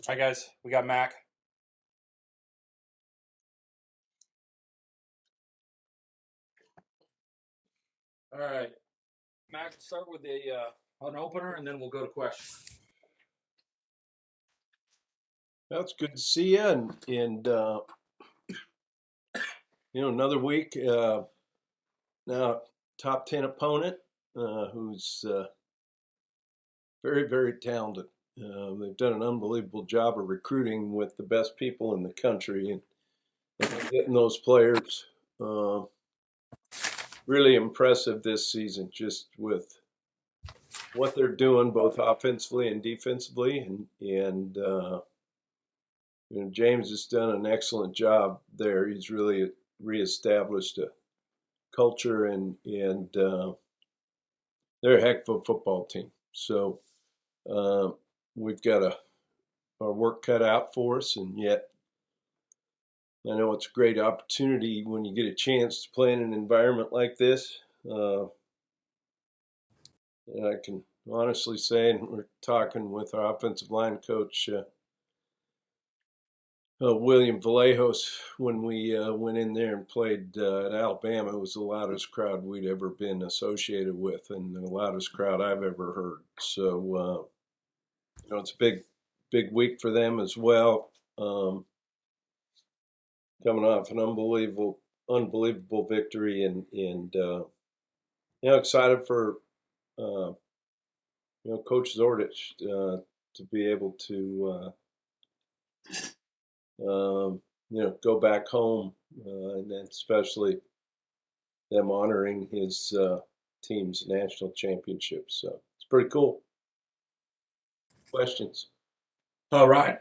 Hi, guys. We got Mac. All right. Mac, start with an opener, and then we'll go to questions. Well, it's good to see you, and another week. Now, top 10 opponent, who's very, very talented. They've done an unbelievable job of recruiting with the best people in the country, and getting those players. Really impressive this season, just with what they're doing, both offensively and defensively, and James has done an excellent job there. He's really reestablished a culture, and they're a heck of a football team. So we've got our work cut out for us, and yet I know it's a great opportunity when you get a chance to play in an environment like this. And I can honestly say, and we're talking with our offensive line coach, William Vallejos, when we went in there and played at Alabama. It was the loudest crowd we'd ever been associated with, and the loudest crowd I've ever heard. So, it's a big week for them as well. Coming off an unbelievable victory, and excited for Coach Zordich to be able to go back home, and then especially them honoring his team's national championship. So it's pretty cool. Questions? All right.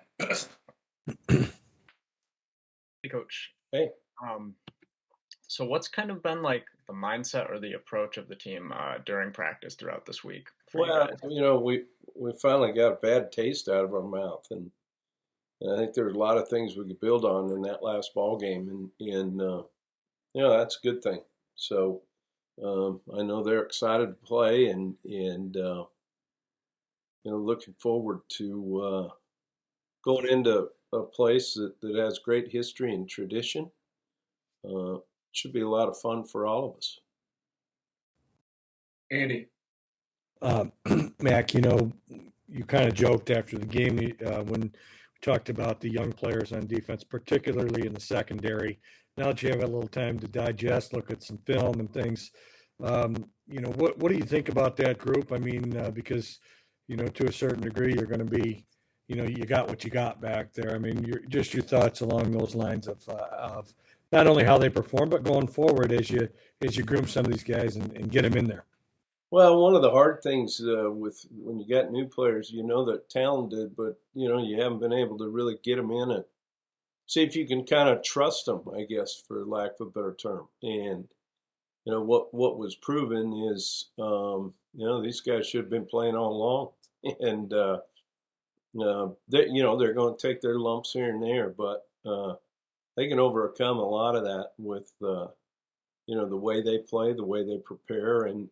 Hey, Coach. Hey. So what's kind of been like the mindset or the approach of the team during practice throughout this week? Well, we finally got a bad taste out of our mouth, and I think there's a lot of things we could build on in that last ball game, and that's a good thing. So I know they're excited to play, and looking forward to going into a place that has great history and tradition. Should be a lot of fun for all of us. Andy. Mac, you kind of joked after the game when we talked about the young players on defense, particularly in the secondary. Now that you have a little time to digest, look at some film and things, what do you think about that group? I mean, because, to a certain degree, you're going to be, you got what you got back there. I mean, your thoughts along those lines of not only how they perform, but going forward as you groom some of these guys and get them in there. Well, one of the hard things with when you got new players, they're talented, but you haven't been able to really get them in and see if you can kind of trust them, I guess, for lack of a better term. And what was proven is these guys should have been playing all along, and they're going to take their lumps here and there, but they can overcome a lot of that with the way they play, the way they prepare, and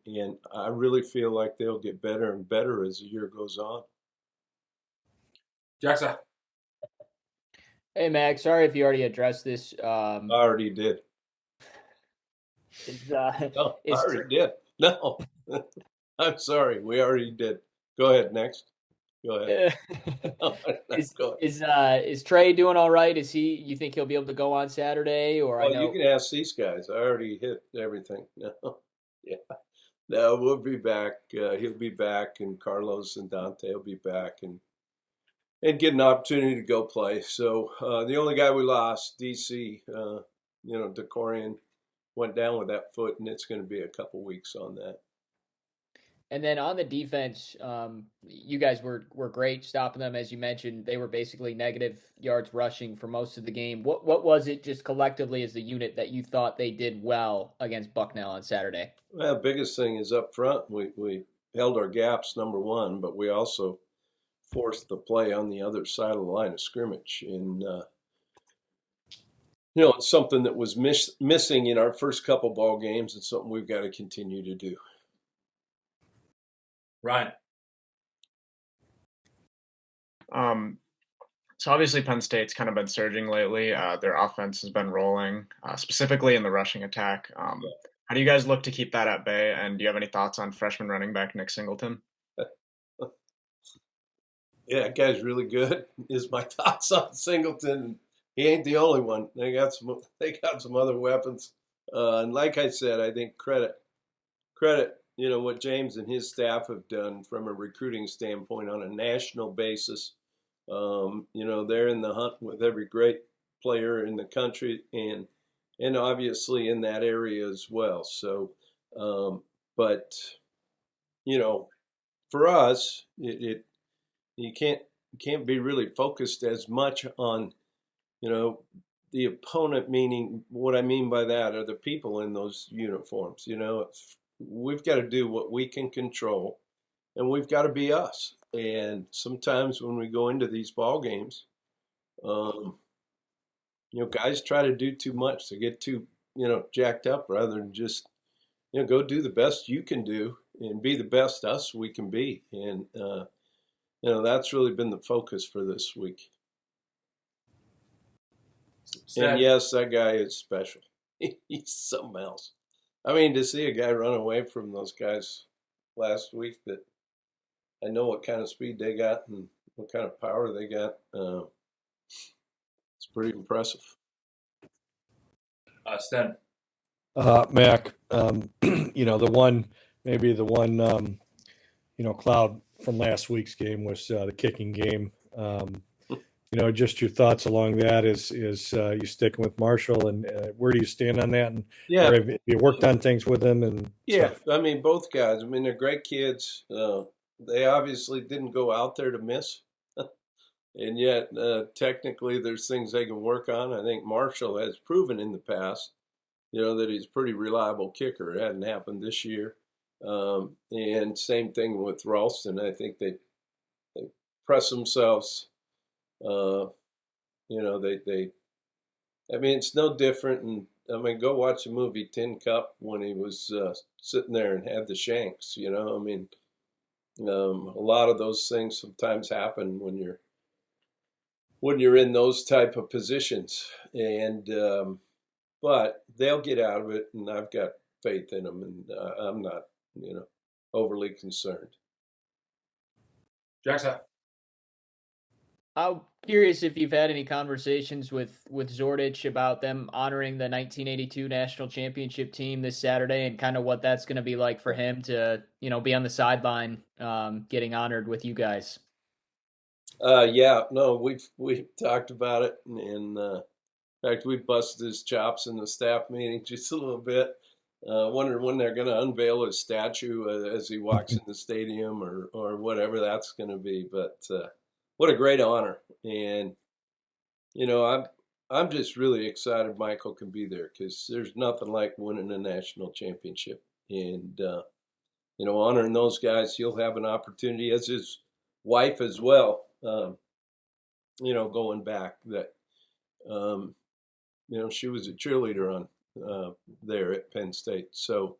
I really feel like they'll get better and better as the year goes on. Jackson. Hey, Mac. Sorry if you already addressed this. I already did. I already did. No, I'm sorry. We already did. Go ahead. Next. Go ahead. Is Trey doing all right? You think he'll be able to go on Saturday? Or you can ask these guys. I already hit everything. No, yeah, no, we'll be back. He'll be back, and Carlos and Dante will be back, and get an opportunity to go play. So the only guy we lost, DC, DeCorian, went down with that foot, and it's going to be a couple weeks on that. And then on the defense, you guys were great stopping them. As you mentioned, they were basically negative yards rushing for most of the game. What was it just collectively as a unit that you thought they did well against Bucknell on Saturday? Well, the biggest thing is up front. We held our gaps, number one, but we also forced the play on the other side of the line of scrimmage. And, it's something that was missing in our first couple ball games, and something we've got to continue to do. Ryan. So obviously Penn State's kind of been surging lately. Their offense has been rolling, specifically in the rushing attack. How do you guys look to keep that at bay? And do you have any thoughts on freshman running back Nick Singleton? Yeah, that guy's really good. Is my thoughts on Singleton. He ain't the only one. They got some other weapons. And like I said, I think credit, what James and his staff have done from a recruiting standpoint on a national basis. They're in the hunt with every great player in the country and obviously in that area as well. So, but for us, you can't be really focused as much on the opponent. Meaning, what I mean by that are the people in those uniforms. We've got to do what we can control, and we've got to be us. And sometimes when we go into these ball games, guys try to do too much. They get too jacked up rather than just go do the best you can do and be the best us we can be. And that's really been the focus for this week. And yes, that guy is special. He's something else. I mean, to see a guy run away from those guys last week, that I know what kind of speed they got and what kind of power they got. It's pretty impressive. Sten. Mac, the one cloud from last week's game was the kicking game. Just your thoughts along that. Is you sticking with Marshall, and where do you stand on that? And Yeah, have you worked on things with him? And yeah, stuff? I mean, both guys. I mean, they're great kids. They obviously didn't go out there to miss, and yet technically there's things they can work on. I think Marshall has proven in the past, that he's a pretty reliable kicker. It hadn't happened this year, and same thing with Ralston. I think they press themselves. It's no different. And I mean, go watch the movie Tin Cup when he was sitting there and had the shanks. A lot of those things sometimes happen when you're in those type of positions, and but they'll get out of it, and I've got faith in them, and I'm not overly concerned. Jackson. I'm curious if you've had any conversations with Zordich about them honoring the 1982 national championship team this Saturday, and kind of what that's going to be like for him to, be on the sideline, getting honored with you guys. Yeah, no, we've talked about it, and in fact, we busted his chops in the staff meeting just a little bit. Wondering when they're going to unveil his statue as he walks in the stadium, or whatever that's going to be. But what a great honor. And, I'm just really excited Michael can be there, because there's nothing like winning a national championship. And, honoring those guys, he'll have an opportunity, as his wife as well, going back, that, she was a cheerleader on there at Penn State. So,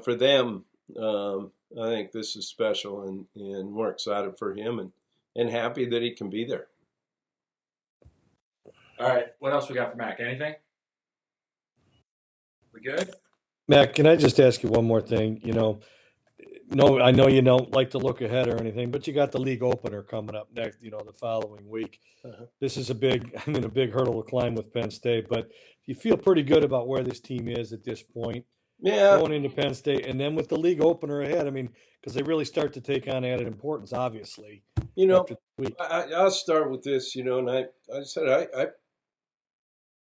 for them, I think this is special, and we're excited for him, and happy that he can be there. All right. What else we got for Mac? Anything? We good? Mac, can I just ask you one more thing? No, I know you don't like to look ahead or anything, but you got the league opener coming up next, the following week. This is a big hurdle to climb with Penn State, but you feel pretty good about where this team is at this point. Yeah. Going into Penn State, and then with the league opener ahead, because they really start to take on added importance, obviously. I'll start with this, and I said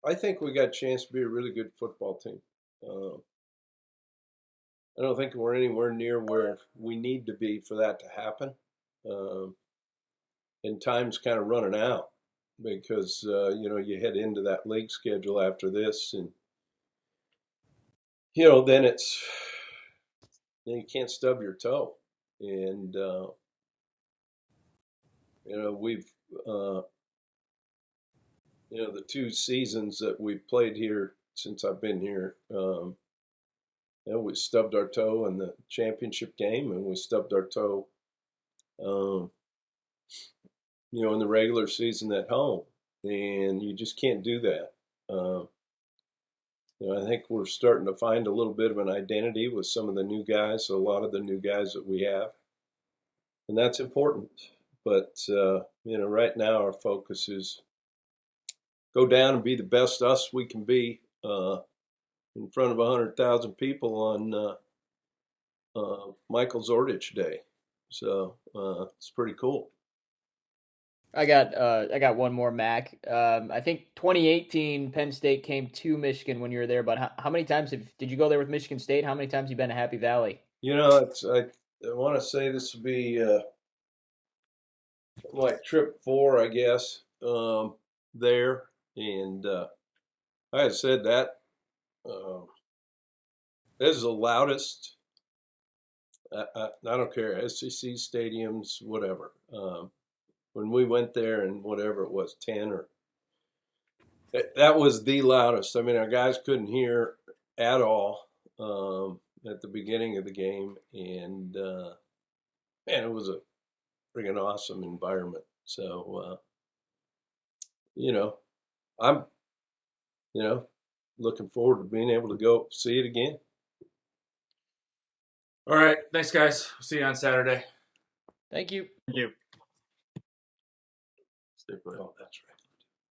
I think we got a chance to be a really good football team. I don't think we're anywhere near where we need to be for that to happen. And time's kind of running out, because, you head into that league schedule after this, and, then you can't stub your toe. And, we've, the 2 seasons that we've played here since I've been here, we stubbed our toe in the championship game, and we stubbed our toe, in the regular season at home, and you just can't do that. I think we're starting to find a little bit of an identity with some of the new guys, a lot of the new guys that we have, and that's important. But right now our focus is go down and be the best us we can be in front of 100,000 people on Michael Zordich Day. So it's pretty cool. I got one more, Mac. I think 2018 Penn State came to Michigan when you were there, but how many times did you go there with Michigan State? How many times have you been to Happy Valley? I want to say this would be like trip 4, I guess, there. And I had said that this is the loudest. I don't care, SEC stadiums, whatever. When we went there and whatever it was, 10 or that was the loudest. I mean, our guys couldn't hear at all at the beginning of the game, and man, it was a freaking awesome environment. So, I'm, looking forward to being able to go see it again. All right. Thanks, guys. See you on Saturday. Thank you. Thank you. Oh, that's right.